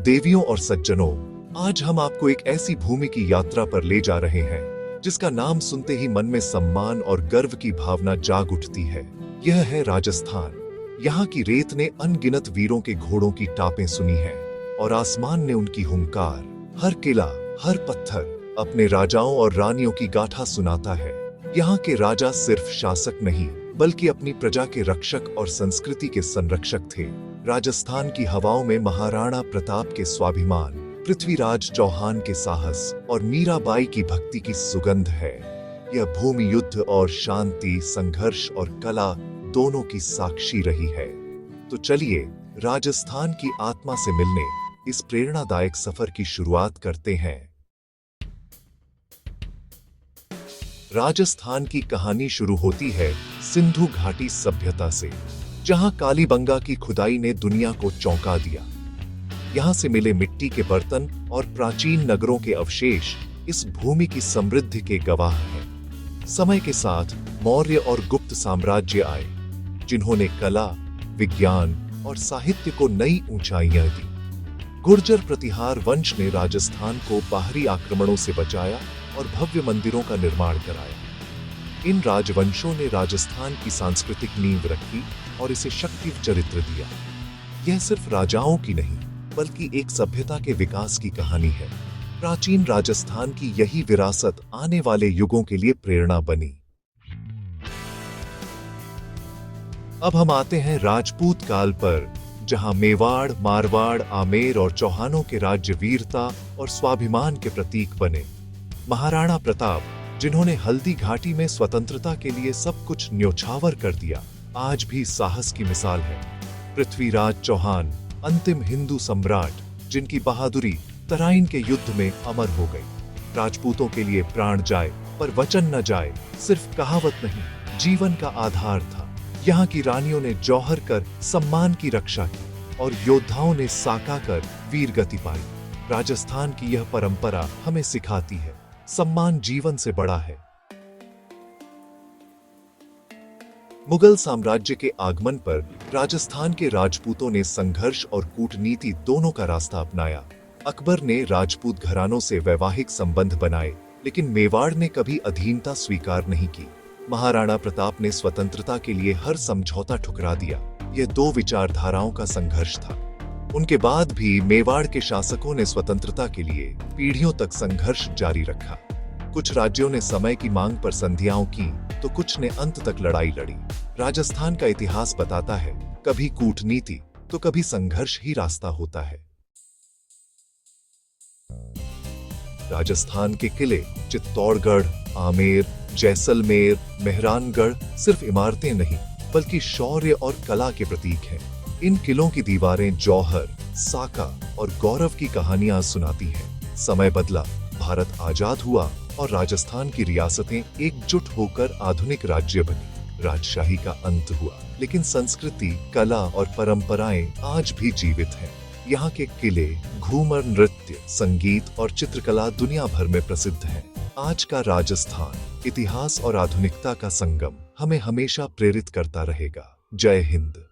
देवियों और सज्जनों, आज हम आपको एक ऐसी भूमि की यात्रा पर ले जा रहे हैं जिसका नाम सुनते ही मन में सम्मान और गर्व की भावना जाग उठती है। यह है राजस्थान। यहाँ की रेत ने अनगिनत वीरों के घोड़ों की टापें सुनी हैं और आसमान ने उनकी हुंकार। हर किला, हर पत्थर अपने राजाओं और रानियों की गाथा सुनाता है। यहाँ के राजा सिर्फ शासक नहीं, बल्कि अपनी प्रजा के रक्षक और संस्कृति के संरक्षक थे। राजस्थान की हवाओं में महाराणा प्रताप के स्वाभिमान, पृथ्वीराज चौहान के साहस और मीराबाई की भक्ति की सुगंध है। यह भूमि युद्ध और शांति, संघर्ष और कला दोनों की साक्षी रही है। तो चलिए राजस्थान की आत्मा से मिलने इस प्रेरणादायक सफर की शुरुआत करते हैं। राजस्थान की कहानी शुरू होती है सिंधु घाटी सभ्यता से, जहां कालीबंगा की खुदाई ने दुनिया को चौंका दिया। यहां से मिले मिट्टी के बर्तन और प्राचीन नगरों के अवशेष इस भूमि की समृद्धि के गवाह हैं। समय के साथ मौर्य और गुप्त साम्राज्य आए, जिन्होंने कला, विज्ञान और साहित्य को नई ऊंचाइयां दी। गुर्जर प्रतिहार वंश ने राजस्थान को बाहरी आक्रमणों से बचाया और भव्य मंदिरों का निर्माण कराया। इन राजवंशों ने राजस्थान की सांस्कृतिक नींव रखी और इसे शक्ति चरित्र दिया। यह सिर्फ राजाओं की नहीं, बल्कि एक सभ्यता के विकास की कहानी है। प्राचीन राजस्थान की यही विरासत आने वाले युगों के लिए प्रेरणा बनी। अब हम आते हैं राजपूत काल पर, जहां मेवाड़, मारवाड़, आमेर और चौहानों के राज्य वीरता और स्वाभिमान के प्रतीक बने। महाराणा प्रताप, जिन्होंने हल्दी घाटी में स्वतंत्रता के लिए सब कुछ न्योछावर कर दिया, आज भी साहस की मिसाल है। पृथ्वीराज चौहान, अंतिम हिंदू सम्राट, जिनकी बहादुरी तराइन के युद्ध में अमर हो गई। राजपूतों के लिए प्राण जाए पर वचन न जाए सिर्फ कहावत नहीं, जीवन का आधार था। यहाँ की रानियों ने जौहर कर सम्मान की रक्षा की और योद्धाओं ने साका कर वीरगति पाई। राजस्थान की यह परंपरा हमें सिखाती है, सम्मान जीवन से बड़ा है। मुगल साम्राज्य के आगमन पर राजस्थान के राजपूतों ने संघर्ष और कूटनीति दोनों का रास्ता अपनाया। अकबर ने राजपूत घरानों से वैवाहिक संबंध बनाए, लेकिन मेवाड़ ने कभी अधीनता स्वीकार नहीं की। महाराणा प्रताप ने स्वतंत्रता के लिए हर समझौता ठुकरा दिया। यह दो विचारधाराओं का संघर्ष था। उनके बाद भी मेवाड़ के शासकों ने स्वतंत्रता के लिए पीढ़ियों तक संघर्ष जारी रखा। कुछ राज्यों ने समय की मांग पर संधियां की, तो कुछ ने अंत तक लड़ाई लड़ी। राजस्थान का इतिहास बताता है, कभी कूटनीति तो कभी संघर्ष ही रास्ता होता है। राजस्थान के किले चित्तौड़गढ़, आमेर, जैसलमेर, मेहरानगढ़ सिर्फ इमारतें नहीं, बल्कि शौर्य और कला के प्रतीक हैं। इन किलों की दीवारें जौहर, साका और गौरव की कहानियां सुनाती हैं। समय बदला, भारत आजाद हुआ और राजस्थान की रियासतें एकजुट होकर आधुनिक राज्य बनी। राजशाही का अंत हुआ, लेकिन संस्कृति, कला और परंपराएं आज भी जीवित हैं। यहाँ के किले, घूमर नृत्य, संगीत और चित्रकला दुनिया भर में प्रसिद्ध हैं। आज का राजस्थान इतिहास और आधुनिकता का संगम हमें हमेशा प्रेरित करता रहेगा। जय हिंद।